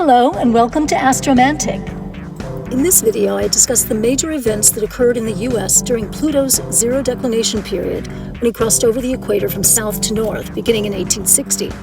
Hello and welcome to Astromantic. In this video, I discuss the major events that occurred in the US during Pluto's zero declination period when he crossed over the equator from south to north, beginning in 1860.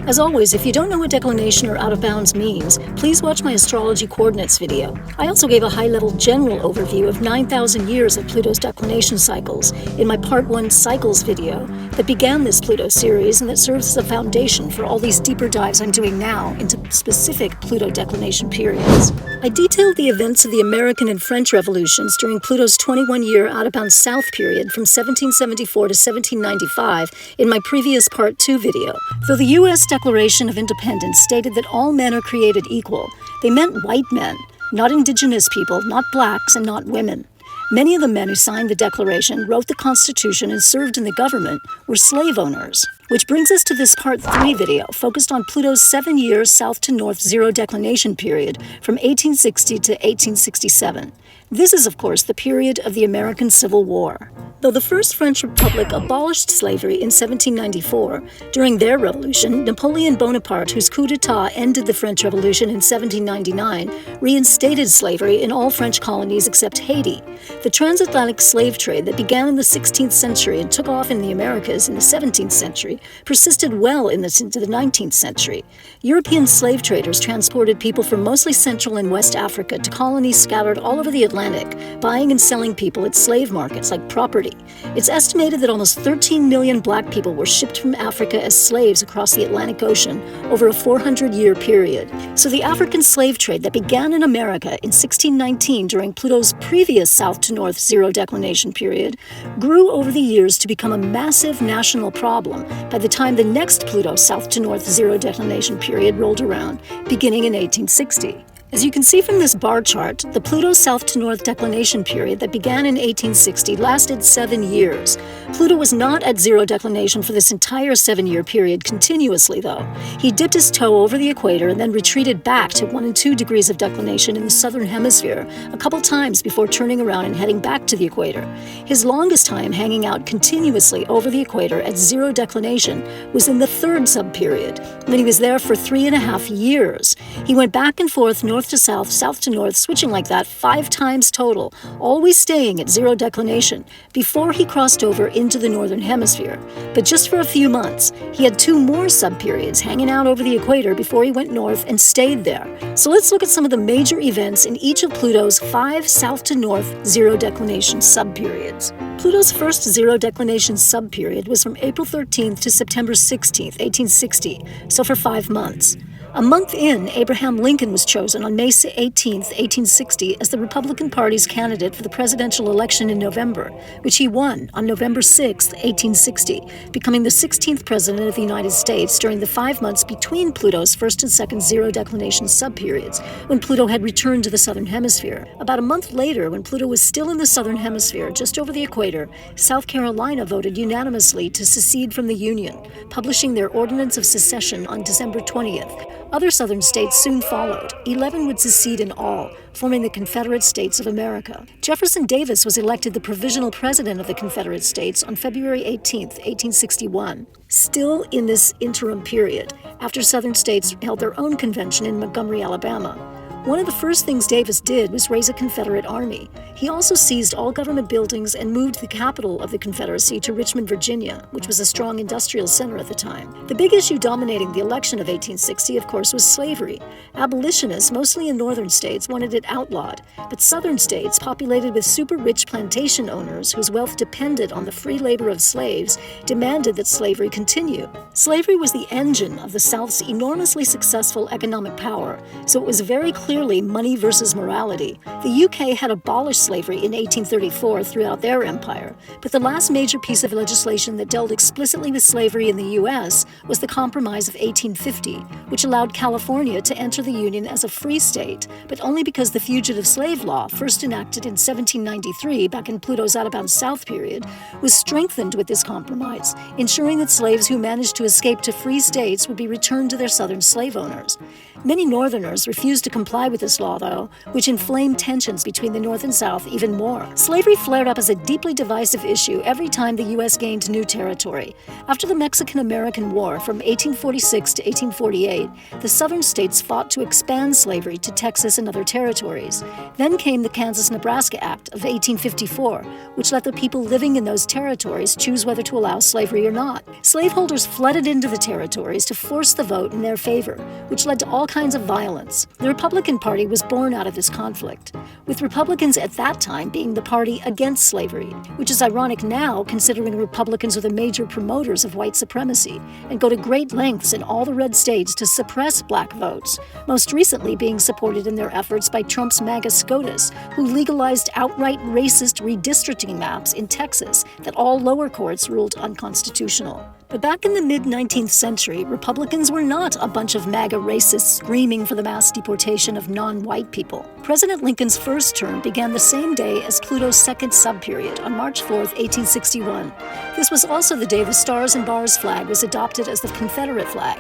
As always, if you don't know what declination or out of bounds means, please watch my astrology coordinates video. I also gave a high-level general overview of 9,000 years of Pluto's declination cycles in my Part 1 Cycles video that began this Pluto series and that serves as a foundation for all these deeper dives I'm doing now into specific Pluto declination periods. I detailed the events of the American and French revolutions during Pluto's 21-year out-of-bounds south period from 1774 to 1795 in my previous Part 2 video. Though the U.S. Declaration of Independence stated that all men are created equal, they meant white men, not indigenous people, not blacks, and not women. Many of the men who signed the Declaration, wrote the Constitution, and served in the government were slave owners. Which brings us to this Part 3 video, focused on Pluto's 7-year south to north zero declination period from 1860 to 1867. This is, of course, the period of the American Civil War. Though the First French Republic abolished slavery in 1794, during their revolution, Napoleon Bonaparte, whose coup d'etat ended the French Revolution in 1799, reinstated slavery in all French colonies except Haiti. The transatlantic slave trade that began in the 16th century and took off in the Americas in the 17th century persisted well into the 19th century. European slave traders transported people from mostly Central and West Africa to colonies scattered all over the Atlantic, buying and selling people at slave markets like property. It's estimated that almost 13 million black people were shipped from Africa as slaves across the Atlantic Ocean over a 400-year period. So the African slave trade that began in America in 1619 during Pluto's previous south to north zero declination period grew over the years to become a massive national problem by the time the next Pluto south to north zero declination period rolled around, beginning in 1860. As you can see from this bar chart, the Pluto south to north declination period that began in 1860 lasted 7 years. Pluto was not at zero declination for this entire 7-year period continuously, though. He dipped his toe over the equator and then retreated back to 1 and 2 degrees of declination in the southern hemisphere a couple times before turning around and heading back to the equator. His longest time hanging out continuously over the equator at zero declination was in the 3rd subperiod, when he was there for 3.5 years. He went back and forth north to south, south to north, switching like that 5 times total, always staying at zero declination, before he crossed over into the northern hemisphere. But just for a few months, he had 2 more subperiods hanging out over the equator before he went north and stayed there. So let's look at some of the major events in each of Pluto's 5 south to north zero declination subperiods. Pluto's first zero declination subperiod was from April 13th to September 16th, 1860, so for 5 months. A month in, Abraham Lincoln was chosen on May 18, 1860, as the Republican Party's candidate for the presidential election in November, which he won on November 6, 1860, becoming the 16th president of the United States during the 5 months between Pluto's first and second zero declination subperiods, when Pluto had returned to the southern hemisphere. About a month later, when Pluto was still in the southern hemisphere, just over the equator, South Carolina voted unanimously to secede from the Union, publishing their Ordinance of Secession on December 20th. Other southern states soon followed. 11 would secede in all, forming the Confederate States of America. Jefferson Davis was elected the provisional president of the Confederate States on February 18, 1861. Still in this interim period, after southern states held their own convention in Montgomery, Alabama. One of the first things Davis did was raise a Confederate army. He also seized all government buildings and moved the capital of the Confederacy to Richmond, Virginia, which was a strong industrial center at the time. The big issue dominating the election of 1860, of course, was slavery. Abolitionists, mostly in northern states, wanted it outlawed, but southern states, populated with super-rich plantation owners whose wealth depended on the free labor of slaves, demanded that slavery continue. Slavery was the engine of the South's enormously successful economic power, so it was very clearly money versus morality. The UK had abolished slavery in 1834 throughout their empire, but the last major piece of legislation that dealt explicitly with slavery in the US was the Compromise of 1850, which allowed California to enter the Union as a free state, but only because the Fugitive Slave Law, first enacted in 1793, back in Pluto's out-of-bounds south period, was strengthened with this compromise, ensuring that slaves who managed to escape to free states would be returned to their southern slave owners. Many Northerners refused to comply comply with this law, though, which inflamed tensions between the North and South even more. Slavery flared up as a deeply divisive issue every time the U.S. gained new territory. After the Mexican-American War from 1846 to 1848, the southern states fought to expand slavery to Texas and other territories. Then came the Kansas-Nebraska Act of 1854, which let the people living in those territories choose whether to allow slavery or not. Slaveholders flooded into the territories to force the vote in their favor, which led to all kinds of violence. The Republican Party was born out of this conflict, with Republicans at that time being the party against slavery, which is ironic now considering Republicans are the major promoters of white supremacy and go to great lengths in all the red states to suppress black votes, most recently being supported in their efforts by Trump's MAGA SCOTUS, who legalized outright racist redistricting maps in Texas that all lower courts ruled unconstitutional. But back in the mid-19th century, Republicans were not a bunch of MAGA racists screaming for the mass deportation of non-white people. President Lincoln's first term began the same day as Pluto's second subperiod, on March 4, 1861. This was also the day the Stars and Bars flag was adopted as the Confederate flag.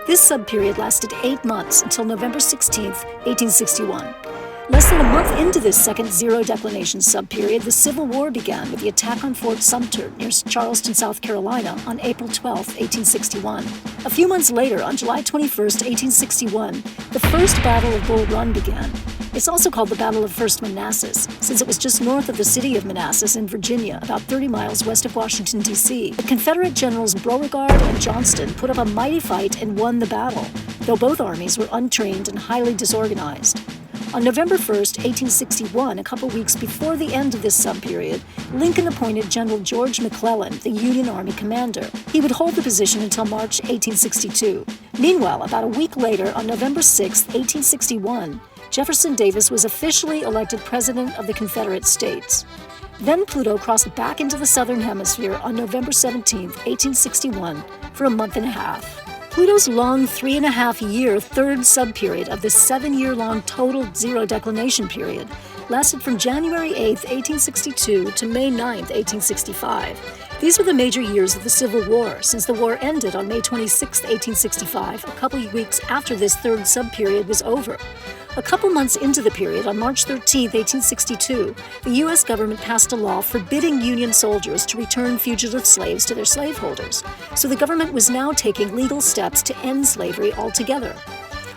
This subperiod lasted 8 months until November 16, 1861. Less than a month into this second zero declination subperiod, the Civil War began with the attack on Fort Sumter near Charleston, South Carolina on April 12, 1861. A few months later, on July 21, 1861, the First Battle of Bull Run began. It's also called the Battle of First Manassas, since it was just north of the city of Manassas in Virginia, about 30 miles west of Washington, D.C. The Confederate generals Beauregard and Johnston put up a mighty fight and won the battle, though both armies were untrained and highly disorganized. On November 1, 1861, a couple weeks before the end of this subperiod, Lincoln appointed General George McClellan the Union Army commander. He would hold the position until March 1862. Meanwhile, about a week later, on November 6, 1861, Jefferson Davis was officially elected President of the Confederate States. Then Pluto crossed back into the southern hemisphere on November 17, 1861, for a month and a half. Pluto's long 3.5-year third subperiod of this 7-year-long total zero declination period lasted from January 8, 1862 to May 9, 1865. These were the major years of the Civil War, since the war ended on May 26, 1865, a couple of weeks after this third subperiod was over. A couple months into the period, on March 13, 1862, the U.S. government passed a law forbidding Union soldiers to return fugitive slaves to their slaveholders, so the government was now taking legal steps to end slavery altogether.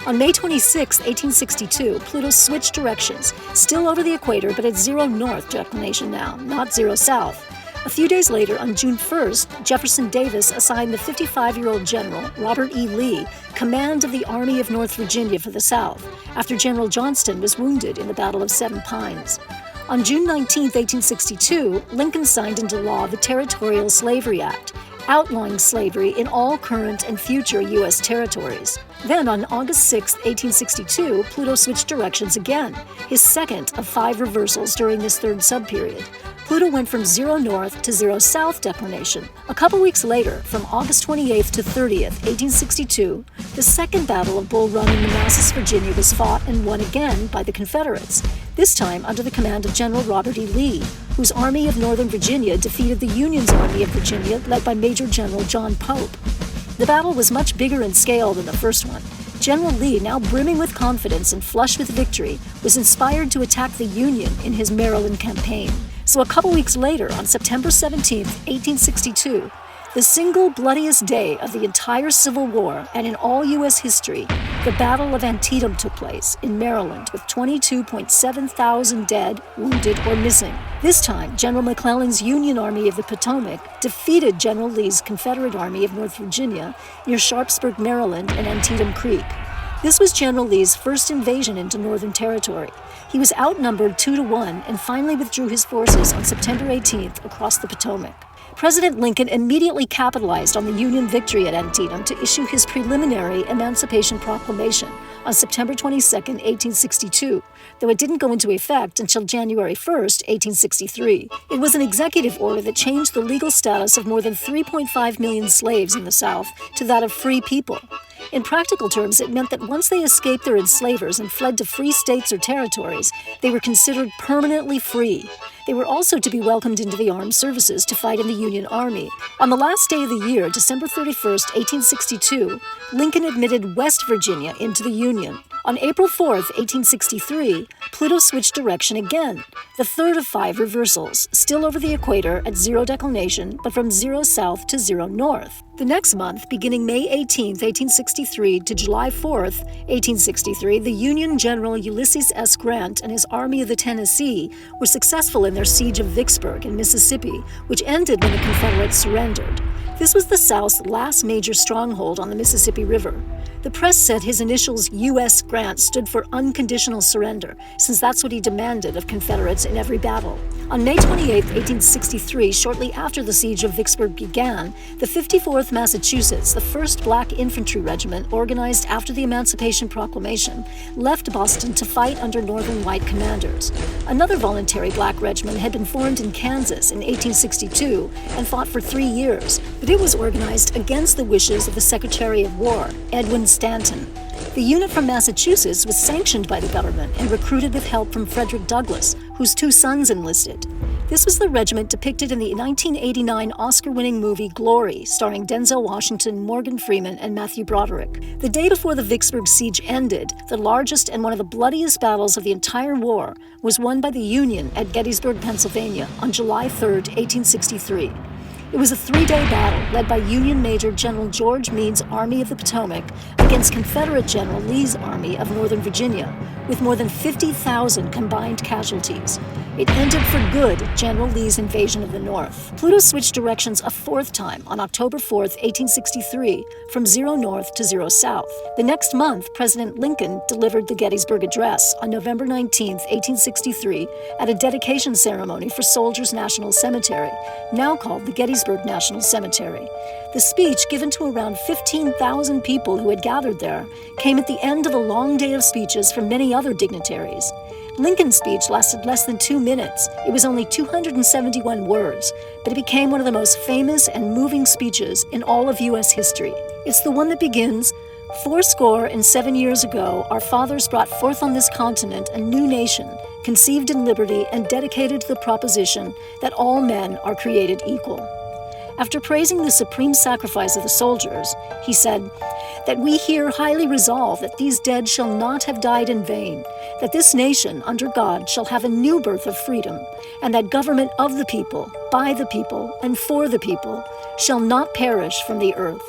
On May 26, 1862, Pluto switched directions, still over the equator but at zero north declination now, not zero south. A few days later, on June 1st, Jefferson Davis assigned the 55-year-old General Robert E. Lee command of the Army of North Virginia for the South, after General Johnston was wounded in the Battle of Seven Pines. On June 19, 1862, Lincoln signed into law the Territorial Slavery Act, outlawing slavery in all current and future U.S. territories. Then, on August 6, 1862, Pluto switched directions again, his second of 5 reversals during this third subperiod. Pluto went from zero north to zero south declination. A couple weeks later, from August 28th to 30th, 1862, the second Battle of Bull Run in Manassas, Virginia was fought and won again by the Confederates, this time under the command of General Robert E. Lee, whose Army of Northern Virginia defeated the Union's Army of Virginia led by Major General John Pope. The battle was much bigger in scale than the first one. General Lee, now brimming with confidence and flushed with victory, was inspired to attack the Union in his Maryland campaign. So a couple weeks later, on September 17, 1862, the single bloodiest day of the entire Civil War and in all U.S. history, the Battle of Antietam took place in Maryland with 22.7 thousand dead, wounded, or missing. This time, General McClellan's Union Army of the Potomac defeated General Lee's Confederate Army of North Virginia near Sharpsburg, Maryland, and Antietam Creek. This was General Lee's first invasion into Northern Territory. He was outnumbered 2-1 and finally withdrew his forces on September 18th across the Potomac. President Lincoln immediately capitalized on the Union victory at Antietam to issue his preliminary Emancipation Proclamation on September 22, 1862, though it didn't go into effect until January 1, 1863. It was an executive order that changed the legal status of more than 3.5 million slaves in the South to that of free people. In practical terms, it meant that once they escaped their enslavers and fled to free states or territories, they were considered permanently free. They were also to be welcomed into the armed services to fight in the Union Army. On the last day of the year, December 31, 1862, Lincoln admitted West Virginia into the Union, On April 4, 1863, Pluto switched direction again, the third of 5 reversals, still over the equator at 0 declination, but from 0 south to 0 north. The next month, beginning May 18, 1863 to July 4, 1863, the Union General Ulysses S. Grant and his Army of the Tennessee were successful in their siege of Vicksburg in Mississippi, which ended when the Confederates surrendered. This was the South's last major stronghold on the Mississippi River. The press said his initials U.S. Grant stood for unconditional surrender, since that's what he demanded of Confederates in every battle. On May 28, 1863, shortly after the siege of Vicksburg began, the 54th Massachusetts, the first black infantry regiment organized after the Emancipation Proclamation, left Boston to fight under Northern white commanders. Another voluntary black regiment had been formed in Kansas in 1862 and fought for 3 years, but it was organized against the wishes of the Secretary of War, Edwin Stanton. The unit from Massachusetts was sanctioned by the government and recruited with help from Frederick Douglass, whose 2 sons enlisted. This was the regiment depicted in the 1989 Oscar-winning movie Glory, starring Denzel Washington, Morgan Freeman, and Matthew Broderick. The day before the Vicksburg siege ended, the largest and one of the bloodiest battles of the entire war was won by the Union at Gettysburg, Pennsylvania, on July 3, 1863. It was a 3-day battle led by Union Major General George Meade's Army of the Potomac against Confederate General Lee's Army of Northern Virginia, with more than 50,000 combined casualties. It ended for good General Lee's invasion of the North. Pluto switched directions a 4th time on October 4, 1863, from 0 north to 0 south. The next month, President Lincoln delivered the Gettysburg Address on November 19, 1863, at a dedication ceremony for Soldiers National Cemetery, now called the Gettysburg National Cemetery. The speech, given to around 15,000 people who had gathered there, came at the end of a long day of speeches from many other dignitaries. Lincoln's speech lasted less than 2 minutes. It was only 271 words, but it became one of the most famous and moving speeches in all of U.S. history. It's the one that begins, "407 years ago, our fathers brought forth on this continent a new nation, conceived in liberty and dedicated to the proposition that all men are created equal." After praising the supreme sacrifice of the soldiers, he said, "That we here highly resolve that these dead shall not have died in vain, that this nation, under God, shall have a new birth of freedom, and that government of the people, by the people, and for the people, shall not perish from the earth."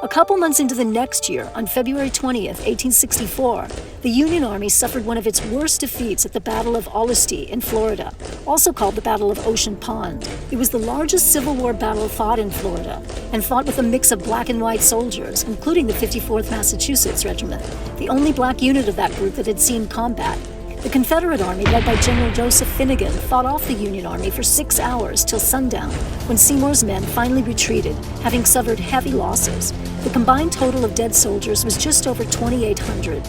A couple months into the next year, on February 20th, 1864, the Union Army suffered one of its worst defeats at the Battle of Olustee in Florida, also called the Battle of Ocean Pond. It was the largest Civil War battle fought in Florida, and fought with a mix of black and white soldiers, including the 54th Massachusetts Regiment, the only black unit of that group that had seen combat. The Confederate Army, led by General Joseph Finnegan, fought off the Union Army for 6 hours till sundown, when Seymour's men finally retreated, having suffered heavy losses. The combined total of dead soldiers was just over 2,800.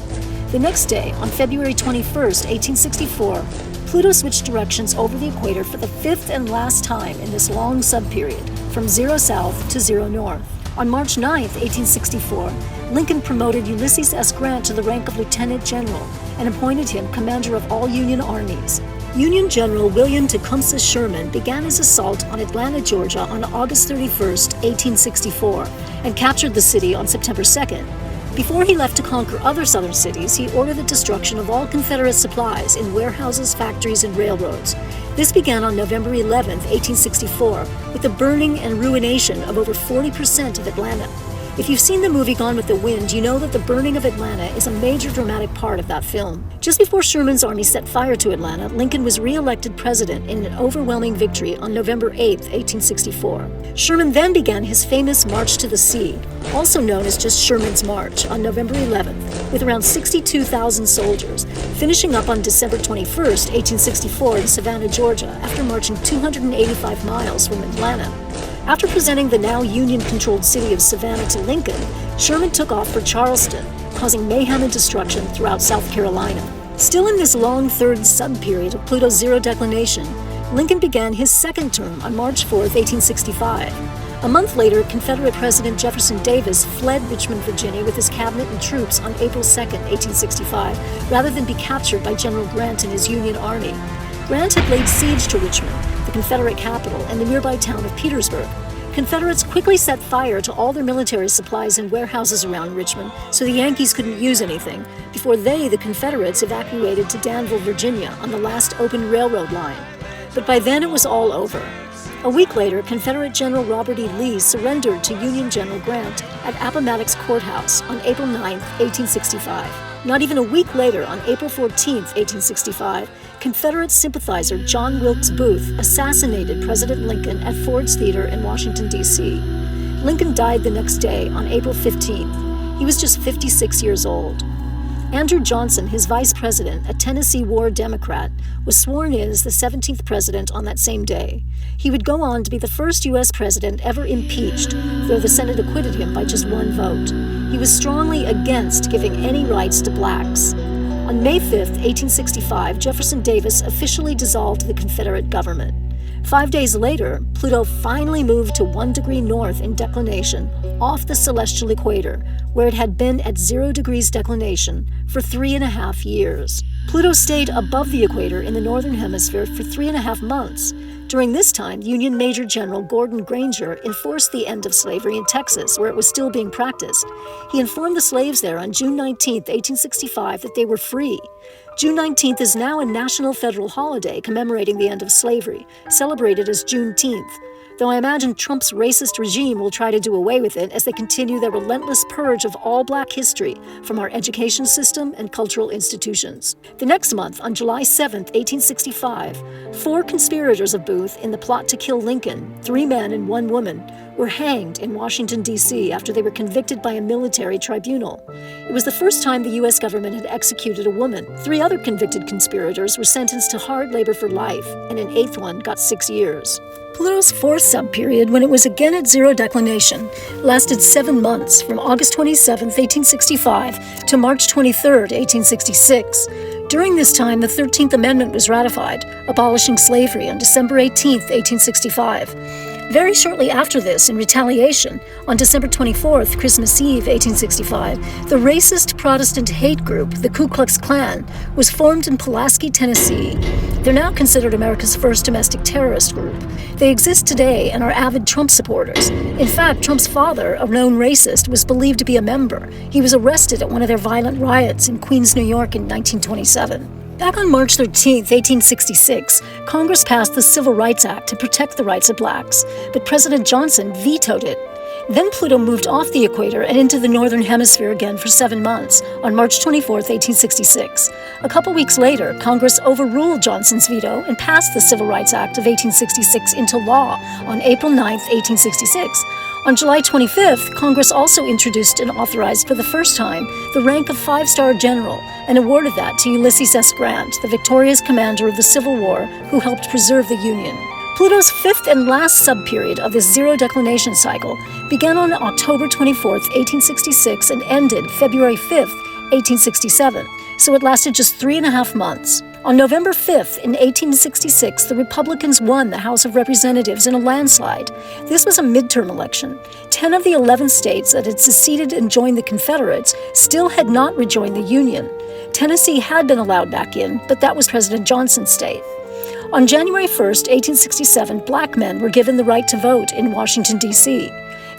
The next day, on February 21st, 1864, Pluto switched directions over the equator for the 5th and last time in this long subperiod, from 0 south to 0 north. On March 9, 1864, Lincoln promoted Ulysses S. Grant to the rank of Lieutenant General and appointed him commander of all Union armies. Union General William Tecumseh Sherman began his assault on Atlanta, Georgia on August 31, 1864, and captured the city on September 2nd. Before he left to conquer other southern cities, he ordered the destruction of all Confederate supplies in warehouses, factories, and railroads. This began on November 11, 1864, with the burning and ruination of over 40% of Atlanta. If you've seen the movie Gone with the Wind, you know that the burning of Atlanta is a major dramatic part of that film. Just before Sherman's army set fire to Atlanta, Lincoln was re-elected president in an overwhelming victory on November 8, 1864. Sherman then began his famous March to the Sea, also known as just Sherman's March, on November 11th, with around 62,000 soldiers, finishing up on December 21, 1864 in Savannah, Georgia, after marching 285 miles from Atlanta. After presenting the now Union-controlled city of Savannah to Lincoln, Sherman took off for Charleston, causing mayhem and destruction throughout South Carolina. Still in this long third subperiod of Pluto's zero declination, Lincoln began his second term on March 4, 1865. A month later, Confederate President Jefferson Davis fled Richmond, Virginia with his cabinet and troops on April 2, 1865, rather than be captured by General Grant and his Union Army. Grant had laid siege to Richmond, the Confederate capital, and the nearby town of Petersburg. Confederates quickly set fire to all their military supplies in warehouses around Richmond so the Yankees couldn't use anything before they, the Confederates, evacuated to Danville, Virginia on the last open railroad line. But by then it was all over. A week later, Confederate General Robert E. Lee surrendered to Union General Grant at Appomattox Courthouse on April 9, 1865. Not even a week later, on April 14, 1865, Confederate sympathizer John Wilkes Booth assassinated President Lincoln at Ford's Theater in Washington, D.C. Lincoln died the next day, on April 15th. He was just 56 years old. Andrew Johnson, his vice president, a Tennessee War Democrat, was sworn in as the 17th president on that same day. He would go on to be the first U.S. president ever impeached, though the Senate acquitted him by just one vote. He was strongly against giving any rights to blacks. On May 5, 1865, Jefferson Davis officially dissolved the Confederate government. 5 days later, Pluto finally moved to 1 degree north in declination, off the celestial equator, where it had been at 0 degrees declination for 3.5 years. Pluto stayed above the equator in the northern hemisphere for 3.5 months. During this time, Union Major General Gordon Granger enforced the end of slavery in Texas, where it was still being practiced. He informed the slaves there on June 19, 1865, that they were free. June 19th is now a national federal holiday commemorating the end of slavery, celebrated as Juneteenth, though I imagine Trump's racist regime will try to do away with it as they continue their relentless purge of all black history from our education system and cultural institutions. The next month, on July 7, 1865, 4 conspirators of Booth in the plot to kill Lincoln, 3 men and 1 woman, were hanged in Washington, D.C. after they were convicted by a military tribunal. It was the first time the U.S. government had executed a woman. 3 other convicted conspirators were sentenced to hard labor for life, and an 8th one got 6 years. Pluto's 4th subperiod, when it was again at 0 declination, lasted 7 months, from August 27, 1865 to March 23, 1866. During this time, the 13th Amendment was ratified, abolishing slavery on December 18, 1865. Very shortly after this, in retaliation, on December 24th, Christmas Eve, 1865, the racist Protestant hate group, the Ku Klux Klan, was formed in Pulaski, Tennessee. They're now considered America's first domestic terrorist group. They exist today and are avid Trump supporters. In fact, Trump's father, a known racist, was believed to be a member. He was arrested at one of their violent riots in Queens, New York in 1927. Back on March 13, 1866, Congress passed the Civil Rights Act to protect the rights of blacks, but President Johnson vetoed it. Then Pluto moved off the equator and into the northern hemisphere again for 7 months, on March 24, 1866. A couple weeks later, Congress overruled Johnson's veto and passed the Civil Rights Act of 1866 into law on April 9, 1866. On July 25th, Congress also introduced and authorized for the first time the rank of 5-star general and awarded that to Ulysses S. Grant, the victorious commander of the Civil War who helped preserve the Union. Pluto's 5th and last subperiod of this 0 declination cycle began on October 24, 1866 and ended February 5, 1867, so it lasted just 3.5 months. On November 5th, in 1866, the Republicans won the House of Representatives in a landslide. This was a midterm election. 10 of the 11 states that had seceded and joined the Confederates still had not rejoined the Union. Tennessee had been allowed back in, but that was President Johnson's state. On January 1, 1867, black men were given the right to vote in Washington, D.C.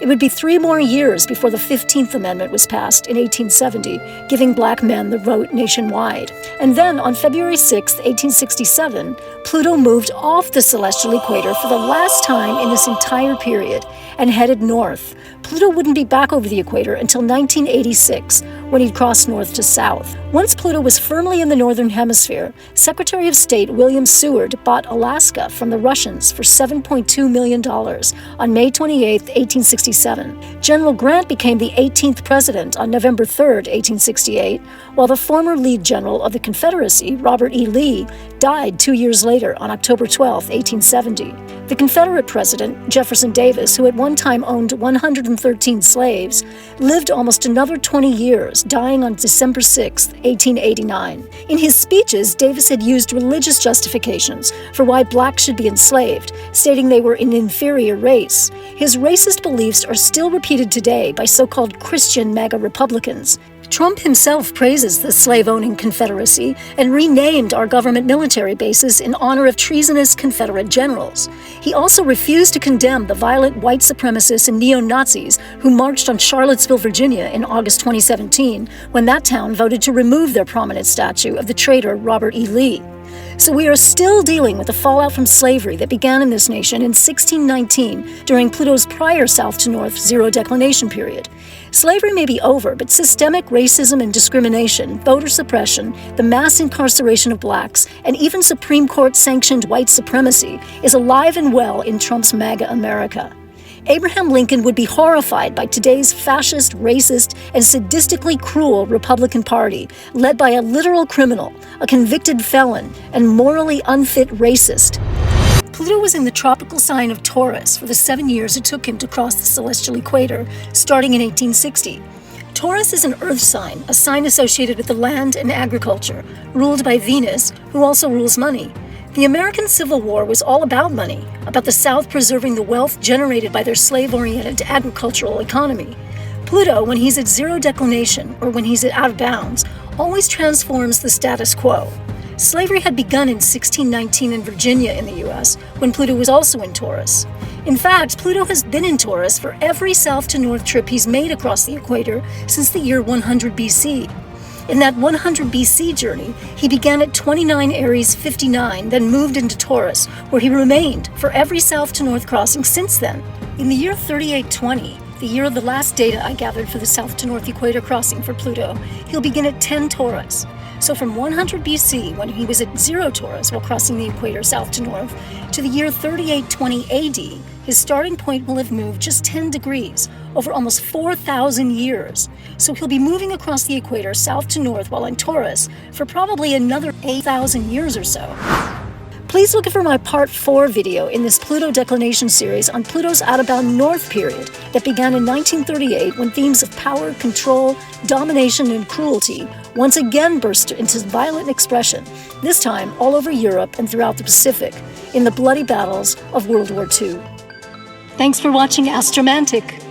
It would be 3 more years before the 15th Amendment was passed in 1870, giving black men the vote nationwide. And then, on February 6, 1867, Pluto moved off the celestial equator for the last time in this entire period and headed north. Pluto wouldn't be back over the equator until 1986, when he'd crossed north to south. Once Pluto was firmly in the northern hemisphere, Secretary of State William Seward bought Alaska from the Russians for $7.2 million on May 28, 1867. General Grant became the 18th president on November 3, 1868, while the former lead general of the Confederacy, Robert E. Lee, died 2 years later on October 12, 1870. The Confederate president, Jefferson Davis, who at one time owned 113 slaves, lived almost another 20 years, dying on December 6, 1889. In his speeches, Davis had used religious justifications for why blacks should be enslaved, stating they were an inferior race. His racist beliefs are still repeated today by so-called Christian MAGA Republicans. Trump himself praises the slave-owning Confederacy and renamed our government military bases in honor of treasonous Confederate generals. He also refused to condemn the violent white supremacists and neo-Nazis who marched on Charlottesville, Virginia in August 2017, when that town voted to remove their prominent statue of the traitor Robert E. Lee. So we are still dealing with the fallout from slavery that began in this nation in 1619 during Pluto's prior south to north zero declination period. Slavery may be over, but systemic racism and discrimination, voter suppression, the mass incarceration of blacks, and even Supreme Court-sanctioned white supremacy is alive and well in Trump's MAGA America. Abraham Lincoln would be horrified by today's fascist, racist, and sadistically cruel Republican Party, led by a literal criminal, a convicted felon, and morally unfit racist. Pluto was in the tropical sign of Taurus for the 7 years it took him to cross the celestial equator, starting in 1860. Taurus is an earth sign, a sign associated with the land and agriculture, ruled by Venus, who also rules money. The American Civil War was all about money, about the South preserving the wealth generated by their slave-oriented agricultural economy. Pluto, when he's at zero declination, or when he's out of bounds, always transforms the status quo. Slavery had begun in 1619 in Virginia in the U.S., when Pluto was also in Taurus. In fact, Pluto has been in Taurus for every south to north trip he's made across the equator since the year 100 BC. In that 100 BC journey, he began at 29 Aries 59, then moved into Taurus, where he remained for every south to north crossing since then. In the year 3820, the year of the last data I gathered for the south to north equator crossing for Pluto, he'll begin at 10 Taurus. So from 100 BC, when he was at 0 Taurus while crossing the equator south to north, to the year 3820 AD, his starting point will have moved just 10 degrees, over almost 4,000 years. So he'll be moving across the equator south to north while in Taurus for probably another 8,000 years or so. Please look for my Part 4 video in this Pluto declination series on Pluto's out-of-bound north period that began in 1938 when themes of power, control, domination, and cruelty once again burst into violent expression, this time all over Europe and throughout the Pacific, in the bloody battles of World War II. Thanks for watching Astromantic.